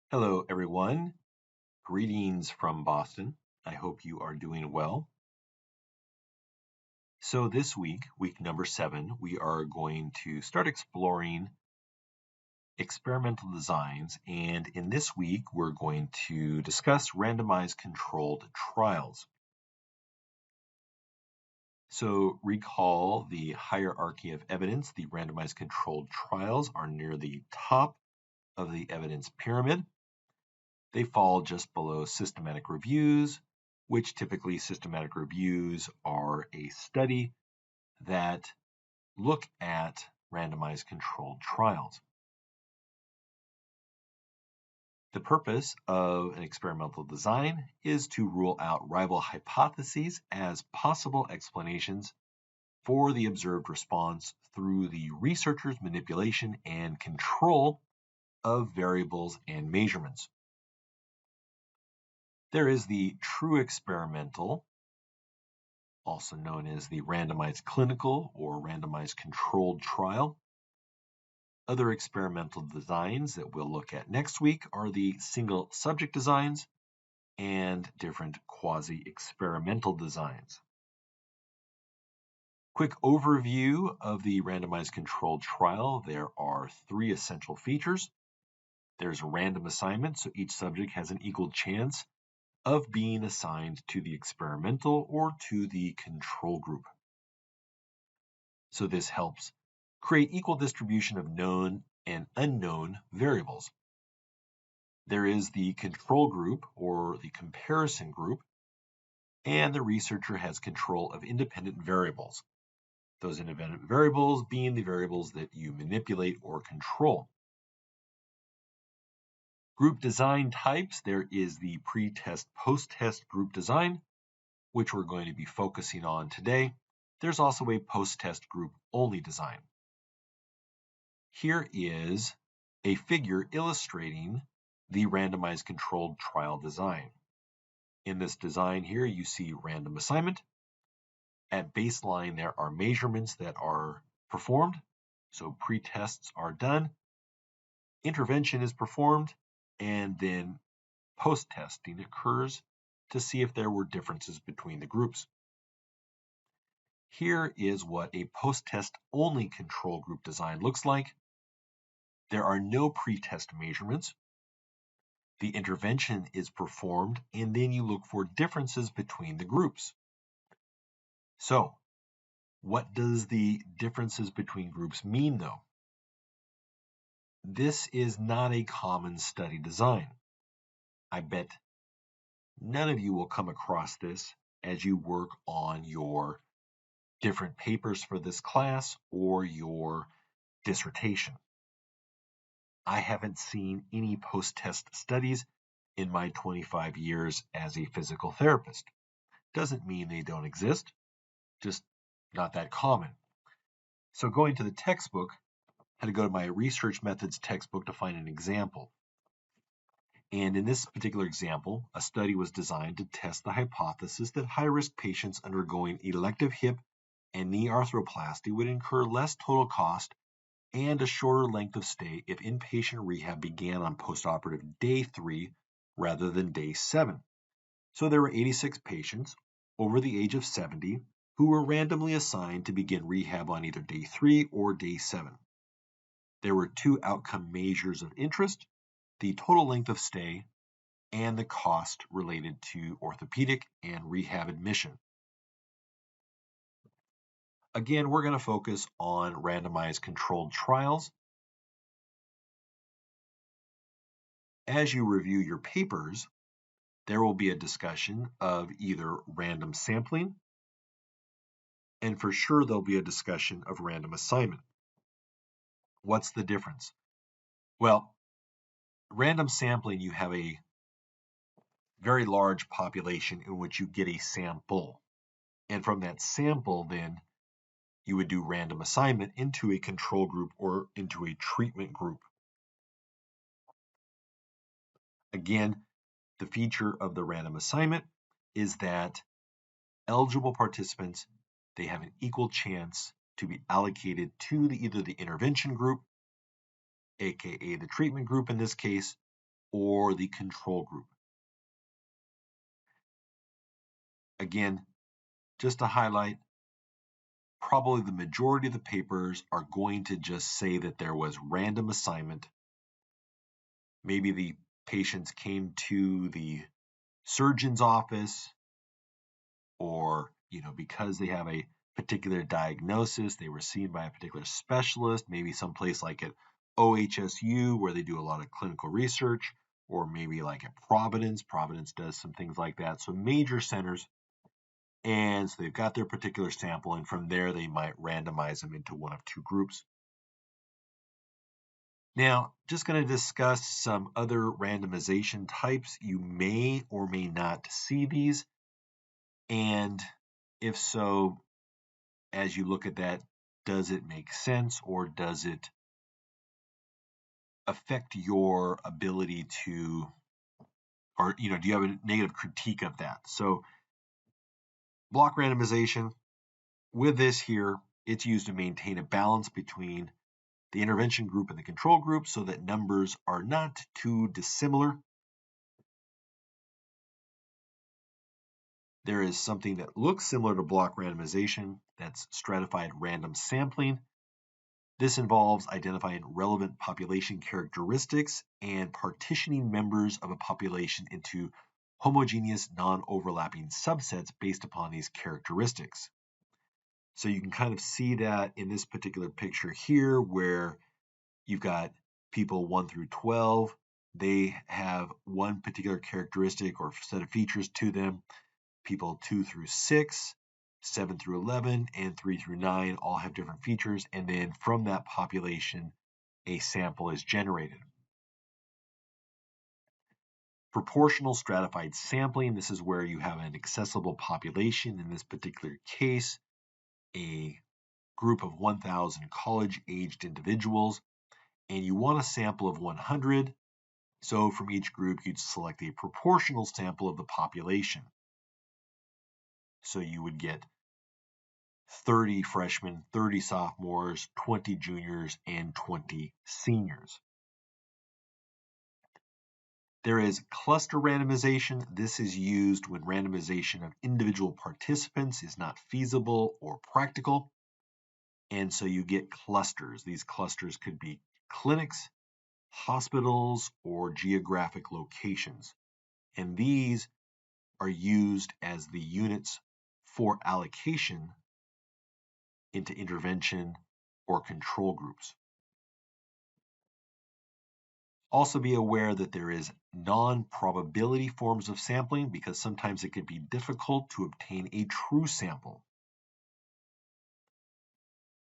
Hello, everyone. Greetings from Boston. I hope you are doing well. So, this week, week number 7, we are going to start exploring experimental designs. And in this week, we're going to discuss randomized controlled trials. So, recall the hierarchy of evidence. The randomized controlled trials are near the top of the evidence pyramid. They fall just below systematic reviews, which typically systematic reviews are a study that look at randomized controlled trials. The purpose of an experimental design is to rule out rival hypotheses as possible explanations for the observed response through the researcher's manipulation and control of variables and measurements. There is the true experimental, also known as the randomized clinical or randomized controlled trial. Other experimental designs that we'll look at next week are the single subject designs and different quasi-experimental designs. Quick overview of the randomized controlled trial. There are 3 essential features. There's random assignment, so each subject has an equal chance of being assigned to the experimental or to the control group. So this helps create equal distribution of known and unknown variables. There is the control group or the comparison group, and the researcher has control of independent variables. Those independent variables being the variables that you manipulate or control. Group design types, there is the pre-test, post-test group design, which we're going to be focusing on today. There's also a post-test group only design. Here is a figure illustrating the randomized controlled trial design. In this design here, you see random assignment. At baseline, there are measurements that are performed, so pre-tests are done. Intervention is performed, and then post-testing occurs to see if there were differences between the groups. Here is what a post-test only control group design looks like. There are no pre-test measurements. The intervention is performed, and then you look for differences between the groups. So, what does the differences between groups mean, though? This is not a common study design. I bet none of you will come across this as you work on your different papers for this class or your dissertation. I haven't seen any post-test studies in my 25 years as a physical therapist. Doesn't mean they don't exist, just not that common. So going to the textbook, I had to go to my research methods textbook to find an example. And in this particular example, a study was designed to test the hypothesis that high-risk patients undergoing elective hip and knee arthroplasty would incur less total cost and a shorter length of stay if inpatient rehab began on postoperative day 3 rather than day 7. So there were 86 patients over the age of 70 who were randomly assigned to begin rehab on either day 3 or day 7. There were 2 outcome measures of interest: the total length of stay and the cost related to orthopedic and rehab admission. Again, we're going to focus on randomized controlled trials. As you review your papers, there will be a discussion of either random sampling, and for sure there'll be a discussion of random assignment. What's the difference? Well, random sampling, you have a very large population in which you get a sample. And from that sample, then, you would do random assignment into a control group or into a treatment group. Again, the feature of the random assignment is that eligible participants, they have an equal chance to be allocated to either the intervention group, aka the treatment group in this case, or the control group. Again, just to highlight, probably the majority of the papers are going to just say that there was random assignment. Maybe the patients came to the surgeon's office, or because they have a particular diagnosis, they were seen by a particular specialist, maybe someplace like at OHSU where they do a lot of clinical research, or maybe like at Providence. Providence does some things like that. So major centers. And so they've got their particular sample, and from there they might randomize them into one of two groups. Now, just going to discuss some other randomization types. You may or may not see these. And if so, as you look at that, does it make sense, or does it affect your ability to, or do you have a negative critique of that? So block randomization, with this here, it's used to maintain a balance between the intervention group and the control group so that numbers are not too dissimilar. There is something that looks similar to block randomization, that's stratified random sampling. This involves identifying relevant population characteristics and partitioning members of a population into homogeneous, non-overlapping subsets based upon these characteristics. So you can kind of see that in this particular picture here, where you've got people 1 through 12. They have one particular characteristic or set of features to them. People 2 through 6, 7 through 11, and 3 through 9 all have different features. And then from that population, a sample is generated. Proportional stratified sampling. This is where you have an accessible population. In this particular case, a group of 1,000 college-aged individuals, and you want a sample of 100. So from each group, you'd select a proportional sample of the population. So you would get 30 freshmen, 30 sophomores, 20 juniors, and 20 seniors. There is cluster randomization. This is used when randomization of individual participants is not feasible or practical. And so you get clusters. These clusters could be clinics, hospitals, or geographic locations. And these are used as the units for allocation into intervention or control groups. Also be aware that there is non-probability forms of sampling, because sometimes it can be difficult to obtain a true sample.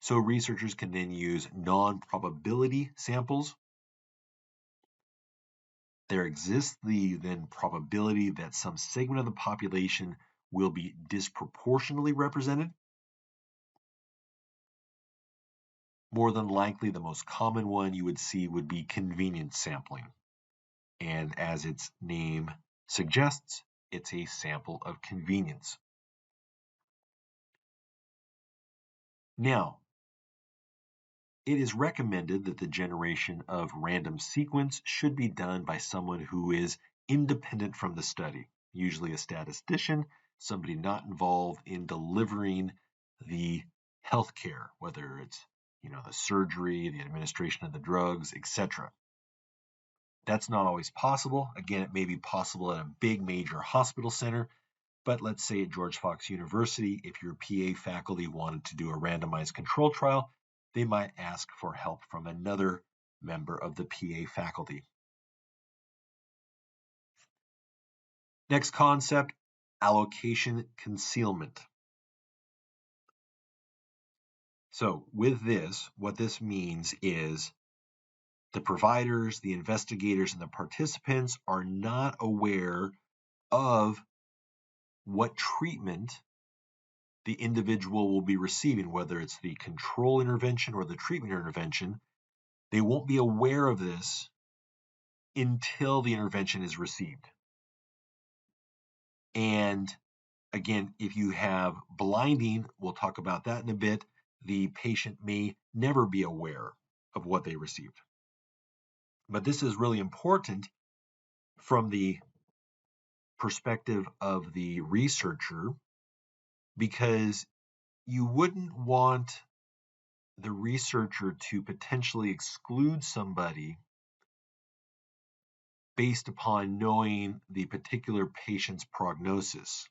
So researchers can then use non-probability samples. There exists the then probability that some segment of the population will be disproportionately represented. More than likely, the most common one you would see would be convenience sampling. And as its name suggests, it's a sample of convenience. Now, it is recommended that the generation of random sequence should be done by someone who is independent from the study, usually a statistician, somebody not involved in delivering the healthcare, whether it's the surgery, the administration of the drugs, etc. That's not always possible. Again, it may be possible at a big major hospital center, but let's say at George Fox University, if your PA faculty wanted to do a randomized control trial, they might ask for help from another member of the PA faculty. Next concept, allocation concealment. So with this, what this means is the providers, the investigators, and the participants are not aware of what treatment the individual will be receiving, whether it's the control intervention or the treatment intervention. They won't be aware of this until the intervention is received. And again, if you have blinding, we'll talk about that in a bit, the patient may never be aware of what they received. But this is really important from the perspective of the researcher, because you wouldn't want the researcher to potentially exclude somebody based upon knowing the particular patient's prognosis,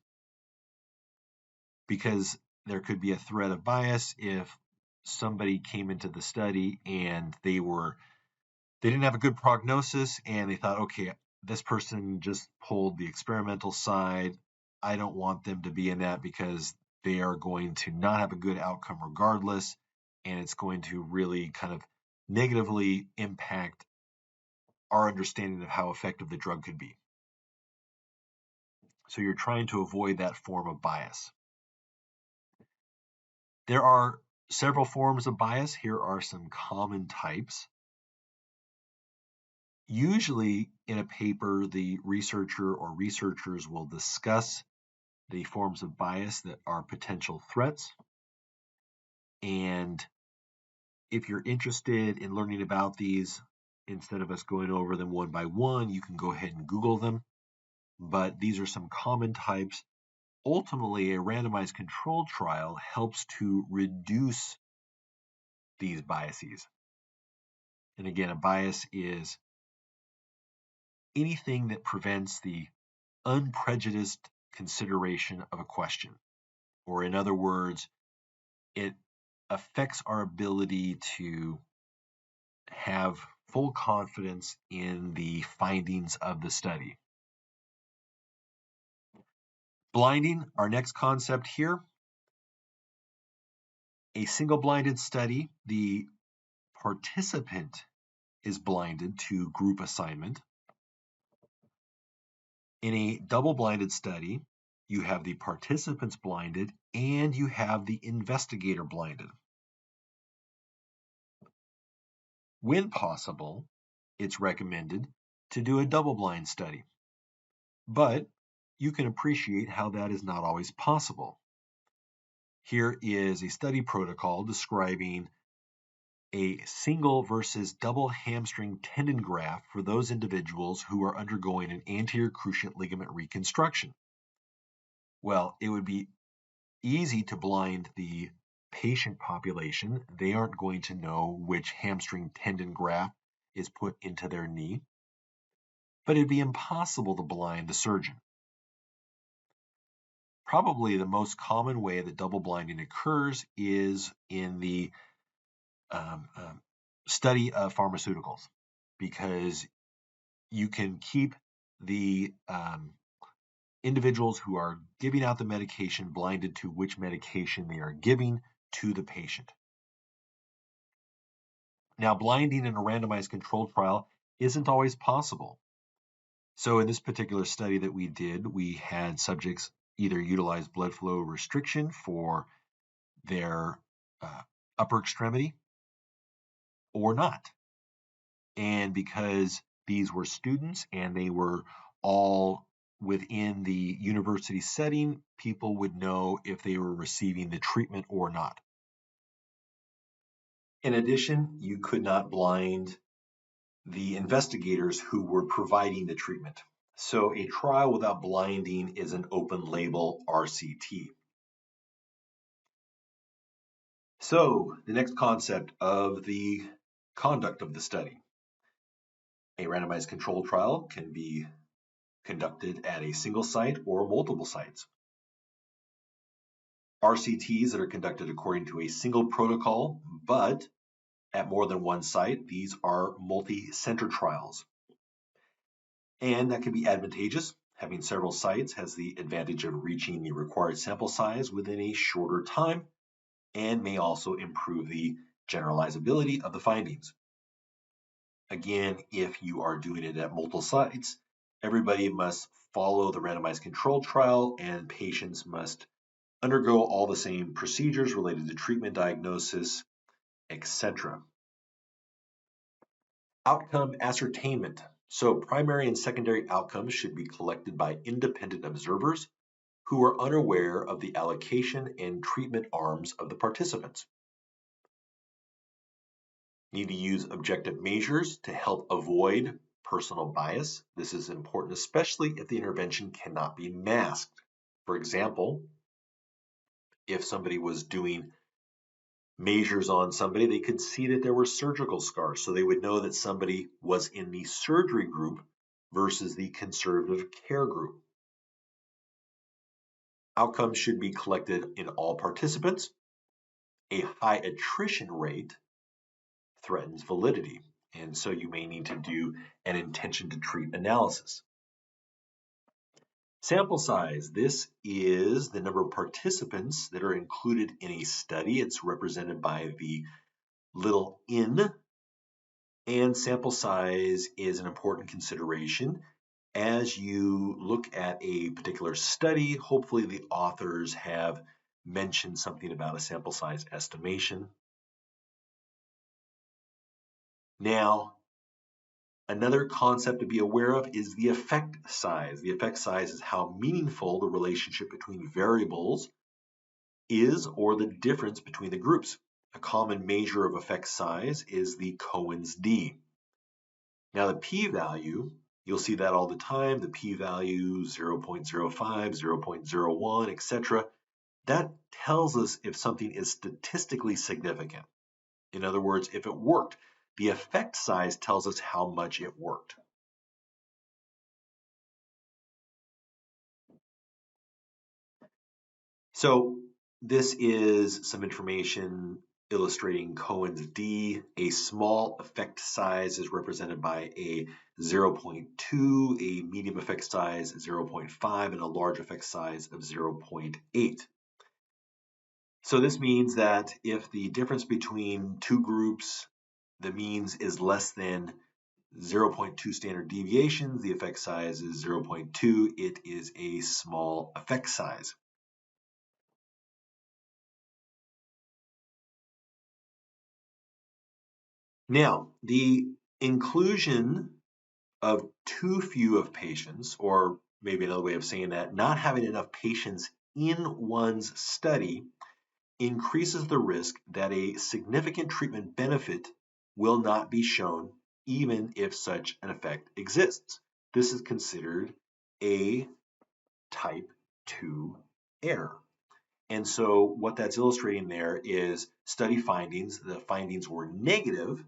because there could be a threat of bias if somebody came into the study and they didn't have a good prognosis and they thought, okay, this person just pulled the experimental side. I don't want them to be in that because they are going to not have a good outcome regardless, and it's going to really kind of negatively impact our understanding of how effective the drug could be. So you're trying to avoid that form of bias. There are several forms of bias. Here are some common types. Usually in a paper, the researcher or researchers will discuss the forms of bias that are potential threats. And if you're interested in learning about these, instead of us going over them one by one, you can go ahead and Google them. But these are some common types. Ultimately, a randomized controlled trial helps to reduce these biases. And again, a bias is anything that prevents the unprejudiced consideration of a question. Or in other words, it affects our ability to have full confidence in the findings of the study. Blinding, our next concept here. A single-blinded study, the participant is blinded to group assignment. In a double-blinded study, you have the participants blinded and you have the investigator blinded. When possible, it's recommended to do a double-blind study, but you can appreciate how that is not always possible. Here is a study protocol describing a single versus double hamstring tendon graft for those individuals who are undergoing an anterior cruciate ligament reconstruction. Well, it would be easy to blind the patient population. They aren't going to know which hamstring tendon graft is put into their knee, but it'd be impossible to blind the surgeon. Probably the most common way that double blinding occurs is in the study of pharmaceuticals, because you can keep the individuals who are giving out the medication blinded to which medication they are giving to the patient. Now, blinding in a randomized controlled trial isn't always possible. So in this particular study that we did, we had subjects either utilize blood flow restriction for their upper extremity or not. And because these were students and they were all within the university setting, people would know if they were receiving the treatment or not. In addition, you could not blind the investigators who were providing the treatment. So a trial without blinding is an open label RCT. So the next concept of the conduct of the study. A randomized controlled trial can be conducted at a single site or multiple sites. RCTs that are conducted according to a single protocol, but at more than one site, these are multi-center trials. And that can be advantageous. Having several sites has the advantage of reaching the required sample size within a shorter time and may also improve the generalizability of the findings. Again, if you are doing it at multiple sites, everybody must follow the randomized controlled trial and patients must undergo all the same procedures related to treatment, diagnosis, etc. Outcome ascertainment. So primary and secondary outcomes should be collected by independent observers who are unaware of the allocation and treatment arms of the participants. Need to use objective measures to help avoid personal bias. This is important, especially if the intervention cannot be masked. For example, if somebody was doing measures on somebody, they could see that there were surgical scars. So they would know that somebody was in the surgery group versus the conservative care group. Outcomes should be collected in all participants. A high attrition rate threatens validity, and so you may need to do an intention to treat analysis. Sample size. This is the number of participants that are included in a study. It's represented by the little n, and sample size is an important consideration. As you look at a particular study, hopefully the authors have mentioned something about a sample size estimation. Now, another concept to be aware of is the effect size. The effect size is how meaningful the relationship between variables is or the difference between the groups. A common measure of effect size is the Cohen's d. Now the p-value, you'll see that all the time, the p-value 0.05, 0.01, etc. That tells us if something is statistically significant. In other words, if it worked. The effect size tells us how much it worked. So this is some information illustrating Cohen's d. A small effect size is represented by a 0.2, a medium effect size 0.5, and a large effect size of 0.8. So this means that if the difference between two groups, the means is less than 0.2 standard deviations, the effect size is 0.2. It is a small effect size. Now, the inclusion of too few of patients, or maybe another way of saying that, not having enough patients in one's study increases the risk that a significant treatment benefit will not be shown even if such an effect exists. This is considered a type 2 error. And so what that's illustrating there is study findings. The findings were negative,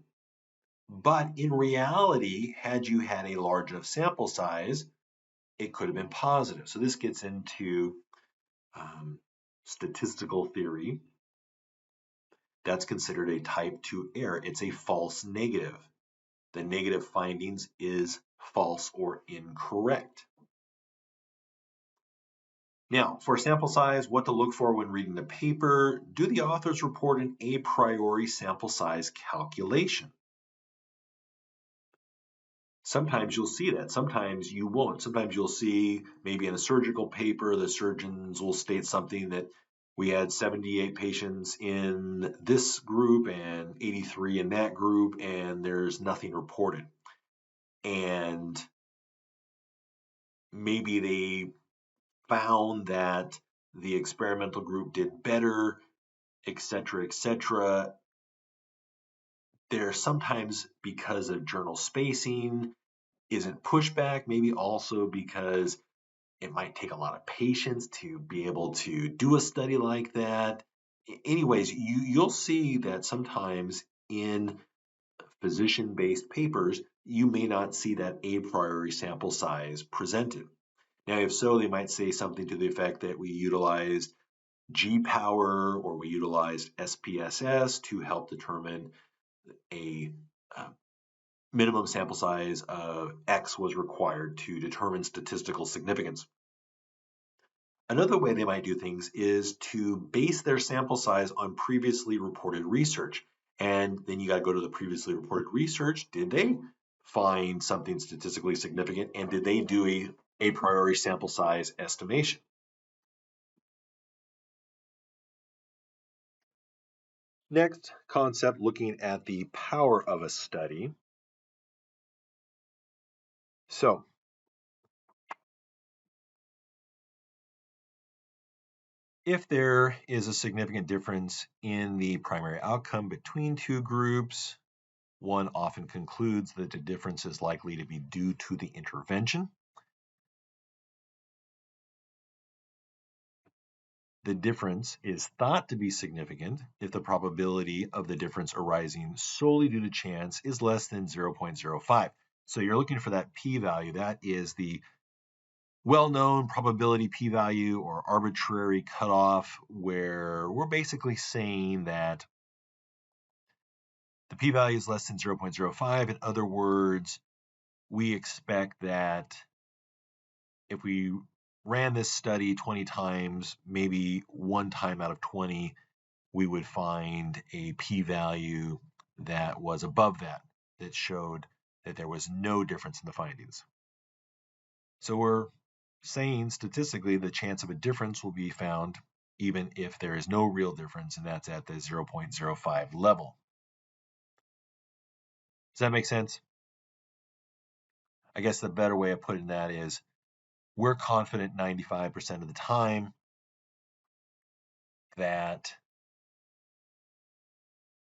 but in reality, had you had a large enough sample size, it could have been positive. So this gets into statistical theory. That's considered a type 2 error. It's a false negative. The negative findings is false or incorrect. Now, for sample size, what to look for when reading the paper, do the authors report an a priori sample size calculation? Sometimes you'll see that, sometimes you won't. Sometimes you'll see maybe in a surgical paper, the surgeons will state something that we had 78 patients in this group and 83 in that group, and there's nothing reported. And maybe they found that the experimental group did better, etc., etc. There sometimes, because of journal spacing, isn't pushback, maybe also because it might take a lot of patience to be able to do a study like that. Anyways, you'll see that sometimes in physician-based papers, you may not see that a priori sample size presented. Now, if so, they might say something to the effect that we utilized G-power or we utilized SPSS to help determine a minimum sample size of X was required to determine statistical significance. Another way they might do things is to base their sample size on previously reported research. And then you got to go to the previously reported research. Did they find something statistically significant? And did they do a priori sample size estimation? Next concept, looking at the power of a study. So, if there is a significant difference in the primary outcome between two groups, one often concludes that the difference is likely to be due to the intervention. The difference is thought to be significant if the probability of the difference arising solely due to chance is less than 0.05. So you're looking for that p-value. That is the well-known probability p-value or arbitrary cutoff, where we're basically saying that the p-value is less than 0.05. In other words, we expect that if we ran this study 20 times, maybe one time out of 20, we would find a p-value that was above that showed that there was no difference in the findings. So we're saying statistically the chance of a difference will be found even if there is no real difference, and that's at the 0.05 level. Does that make sense? I guess the better way of putting that is we're confident 95% of the time that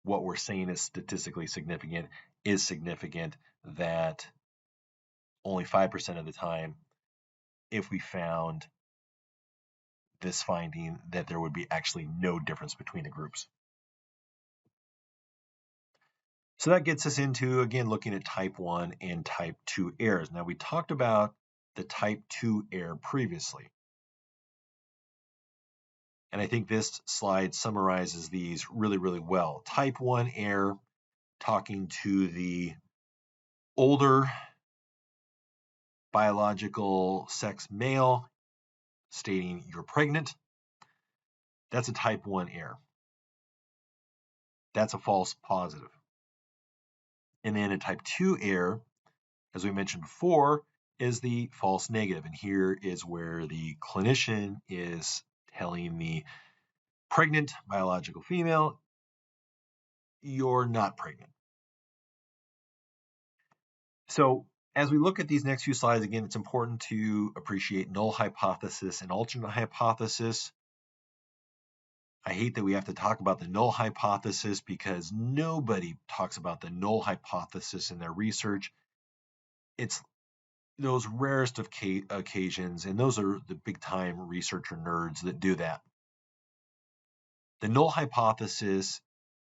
what we're saying is statistically significant is significant, that only 5% of the time, if we found this finding, that there would be actually no difference between the groups. So that gets us into, again, looking at type 1 and type 2 errors. Now, we talked about the type 2 error previously. And I think this slide summarizes these really, really well. Type 1 error, talking to the older biological sex male, stating you're pregnant. That's a type 1 error. That's a false positive. And then a type 2 error, as we mentioned before, is the false negative. And here is where the clinician is telling the pregnant biological female, you're not pregnant. So as we look at these next few slides, again, it's important to appreciate null hypothesis and alternate hypothesis. I hate that we have to talk about the null hypothesis because nobody talks about the null hypothesis in their research. It's those rarest of occasions, and those are the big-time researcher nerds that do that. The null hypothesis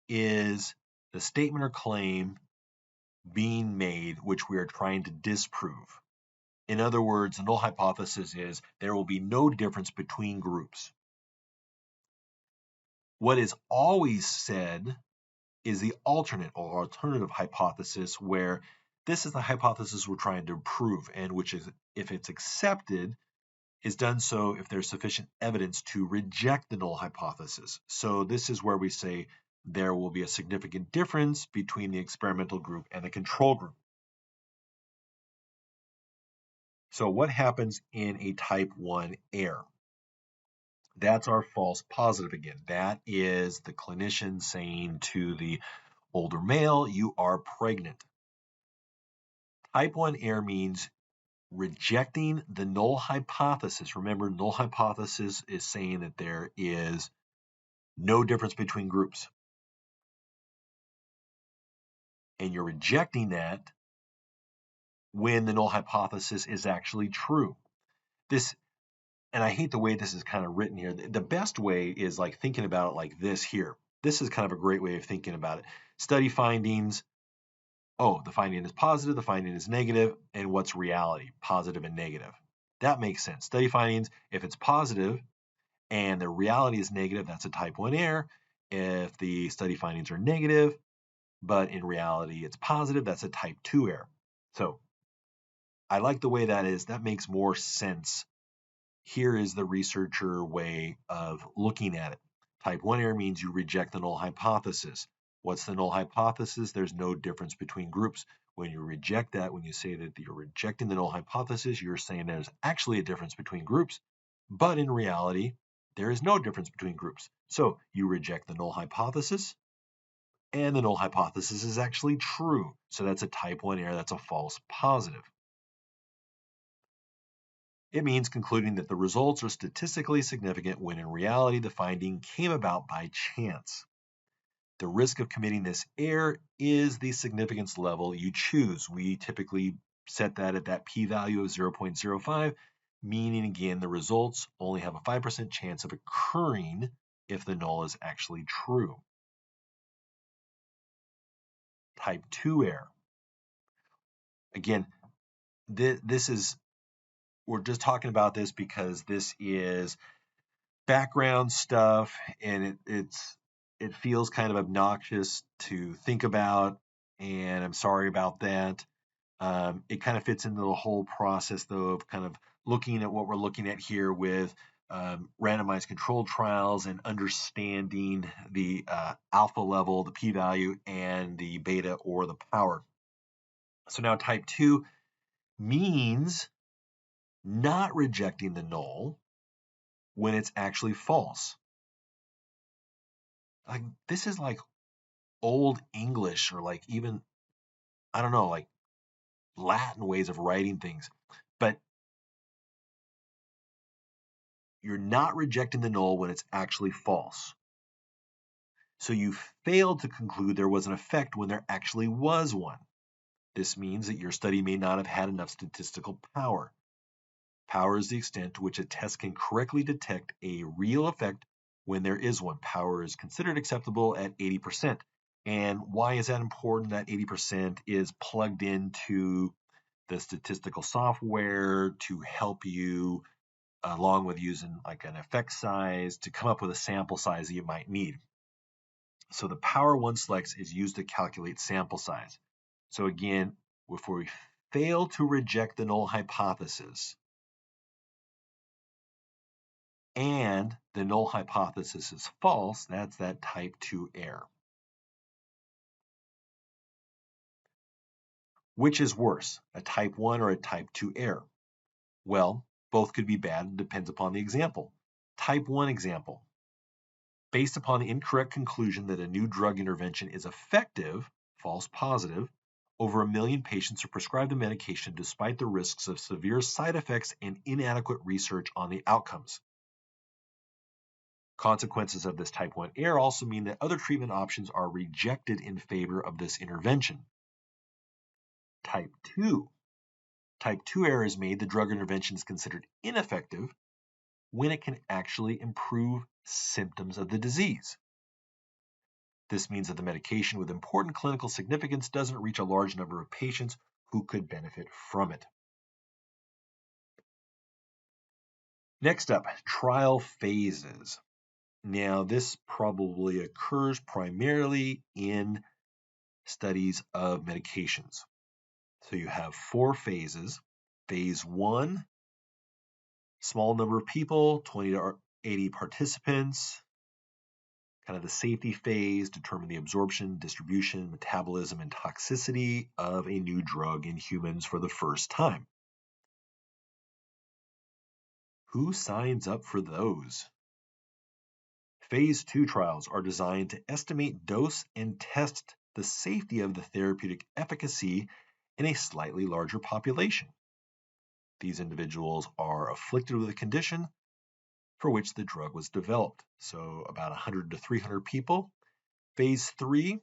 is the statement or claim being made which we are trying to disprove. In other words, the null hypothesis is there will be no difference between groups. What is always said is the alternate or alternative hypothesis, where this is the hypothesis we're trying to prove, and which is, if it's accepted, is done so if there's sufficient evidence to reject the null hypothesis. So this is where we say there will be a significant difference between the experimental group and the control group. So what happens in a type 1 error? That's our false positive again. That is the clinician saying to the older male, you are pregnant. Type 1 error means rejecting the null hypothesis. Remember, null hypothesis is saying that there is no difference between groups. And you're rejecting that when the null hypothesis is actually true. And I hate the way this is kind of written here. The best way is like thinking about it like this here. This is kind of a great way of thinking about it. Study findings. Oh, the finding is positive, the finding is negative, and what's reality? Positive and negative. That makes sense. Study findings, if it's positive and the reality is negative, that's a type 1 error. If the study findings are negative, but in reality it's positive, that's a type 2 error. So I like the way that is. That makes more sense. Here is the researcher way of looking at it. Type 1 error means you reject the null hypothesis. What's the null hypothesis? There's no difference between groups. When you reject that, when you say that you're rejecting the null hypothesis, you're saying there's actually a difference between groups, but in reality, there is no difference between groups. So you reject the null hypothesis, and the null hypothesis is actually true. So that's a type 1 error, that's a false positive. It means concluding that the results are statistically significant when in reality the finding came about by chance. The risk of committing this error is the significance level you choose. We typically set that at that p-value of 0.05, meaning again the results only have a 5% chance of occurring if the null is actually true. Type 2 error. Again, this is, we're just talking about this because this is background stuff, and it feels kind of obnoxious to think about, and I'm sorry about that. It kind of fits into the whole process, though, of kind of looking at what we're looking at here with randomized controlled trials and understanding the alpha level, the p-value, and the beta or the power. So now type 2 means not rejecting the null when it's actually false. Like, this is like old English, or like even, I don't know, like Latin ways of writing things. But you're not rejecting the null when it's actually false. So you failed to conclude there was an effect when there actually was one. This means that your study may not have had enough statistical power. Power is the extent to which a test can correctly detect a real effect when there is one. Power is considered acceptable at 80%. And why is that important? That 80% is plugged into the statistical software to help you, along with using like an effect size, to come up with a sample size that you might need. So the power one selects is used to calculate sample size. So again, if we fail to reject the null hypothesis and the null hypothesis is false, that's that type 2 error. Which is worse, a type 1 or a type 2 error? Well, both could be bad. It depends upon the example. Type 1 example. Based upon the incorrect conclusion that a new drug intervention is effective, false positive, over 1 million patients are prescribed the medication despite the risks of severe side effects and inadequate research on the outcomes. Consequences of this type 1 error also mean that other treatment options are rejected in favor of this intervention. Type 2. Type 2 error is made the drug intervention is considered ineffective when it can actually improve symptoms of the disease. This means that the medication with important clinical significance doesn't reach a large number of patients who could benefit from it. Next up, trial phases. Now, this probably occurs primarily in studies of medications. So you have 4 phases. Phase 1, small number of people, 20 to 80 participants. Kind of the safety phase, determine the absorption, distribution, metabolism, and toxicity of a new drug in humans for the first time. Who signs up for those? Phase 2 trials are designed to estimate dose and test the safety of the therapeutic efficacy in a slightly larger population. These individuals are afflicted with a condition for which the drug was developed. So about 100 to 300 people. Phase 3,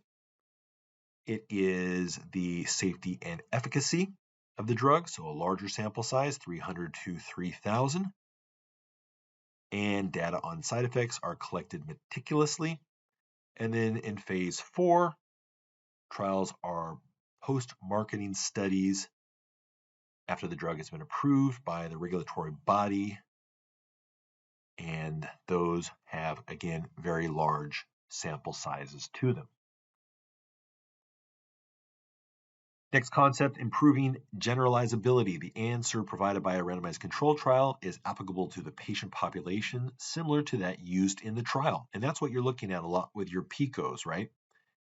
it is the safety and efficacy of the drug, so a larger sample size, 300 to 3,000. And data on side effects are collected meticulously. And then in phase 4, trials are post-marketing studies after the drug has been approved by the regulatory body. And those have, again, very large sample sizes to them. Next concept, improving generalizability. The answer provided by a randomized control trial is applicable to the patient population, similar to that used in the trial. And that's what you're looking at a lot with your PICOs, right?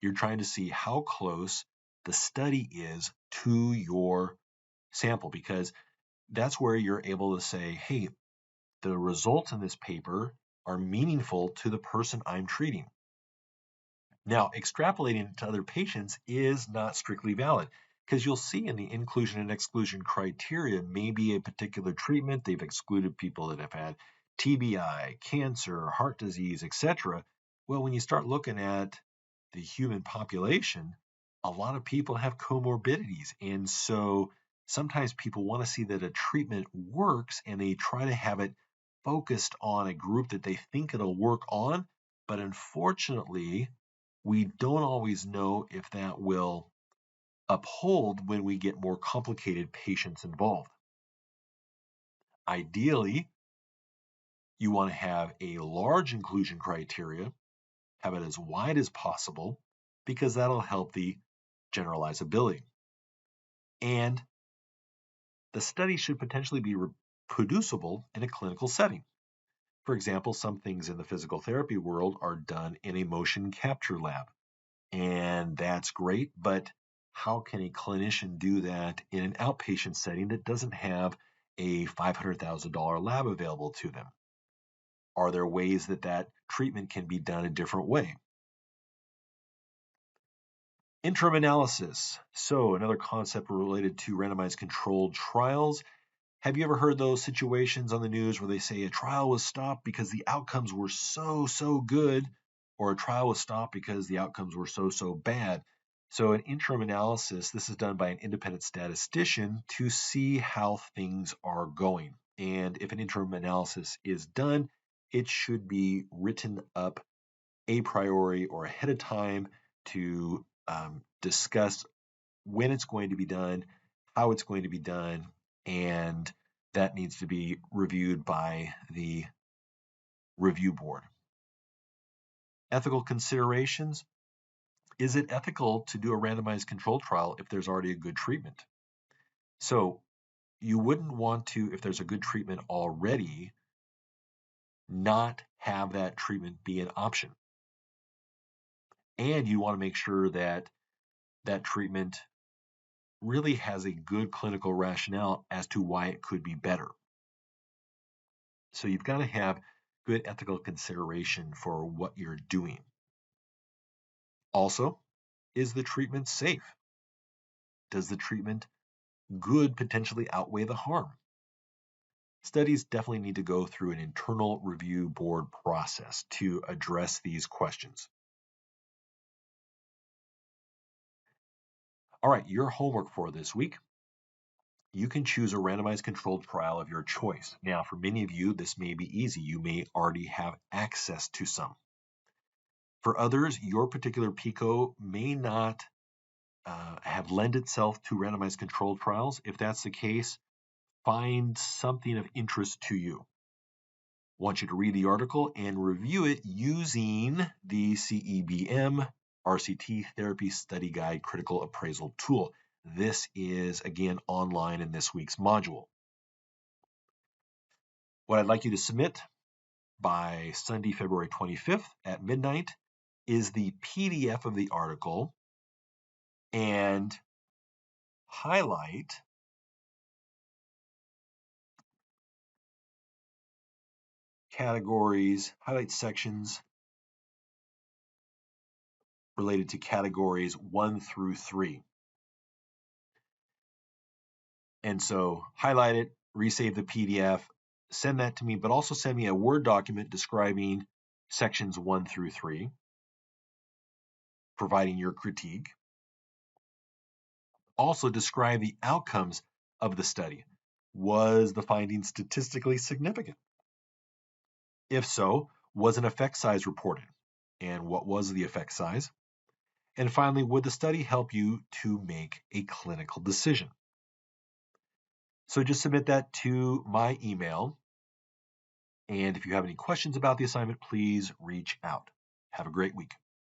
You're trying to see how close the study is to your sample, because that's where you're able to say, hey, the results in this paper are meaningful to the person I'm treating. Now, extrapolating to other patients is not strictly valid, because you'll see in the inclusion and exclusion criteria, maybe a particular treatment, they've excluded people that have had TBI, cancer, heart disease, etc. Well, when you start looking at the human population, a lot of people have comorbidities. And so sometimes people want to see that a treatment works and they try to have it focused on a group that they think it'll work on. But unfortunately, we don't always know if that will uphold when we get more complicated patients involved. Ideally, you want to have a large inclusion criteria, have it as wide as possible, because that'll help the generalizability. And the study should potentially be reproducible in a clinical setting. For example, some things in the physical therapy world are done in a motion capture lab. And that's great, but how can a clinician do that in an outpatient setting that doesn't have a $500,000 lab available to them? Are there ways that that treatment can be done a different way? Interim analysis. So, another concept related to randomized controlled trials. Have you ever heard those situations on the news where they say a trial was stopped because the outcomes were so good, or a trial was stopped because the outcomes were so bad? So, an interim analysis, this is done by an independent statistician to see how things are going. And if an interim analysis is done, it should be written up a priori or ahead of time to discuss when it's going to be done, how it's going to be done, and that needs to be reviewed by the review board. Ethical considerations. Is it ethical to do a randomized controlled trial if there's already a good treatment? So you wouldn't want to, if there's a good treatment already, not have that treatment be an option. And you want to make sure that that treatment really has a good clinical rationale as to why it could be better. So you've got to have good ethical consideration for what you're doing. Also, is the treatment safe? Does the treatment good potentially outweigh the harm? Studies definitely need to go through an internal review board process to address these questions. All right, your homework for this week. You can choose a randomized controlled trial of your choice. Now, for many of you, this may be easy. You may already have access to some. For others, your particular PICO may not have lent itself to randomized controlled trials. If that's the case, find something of interest to you. I want you to read the article and review it using the CEBM RCT Therapy Study Guide Critical Appraisal Tool. This is, again, online in this week's module. What I'd like you to submit by Sunday, February 25th at midnight is the PDF of the article and highlight categories, highlight sections related to categories 1 through 3. And so highlight it, resave the PDF, send that to me, but also send me a Word document describing sections 1 through 3, providing your critique. Also describe the outcomes of the study. Was the finding statistically significant? If so, was an effect size reported? And what was the effect size? And finally, would the study help you to make a clinical decision? So just submit that to my email. And if you have any questions about the assignment, please reach out. Have a great week.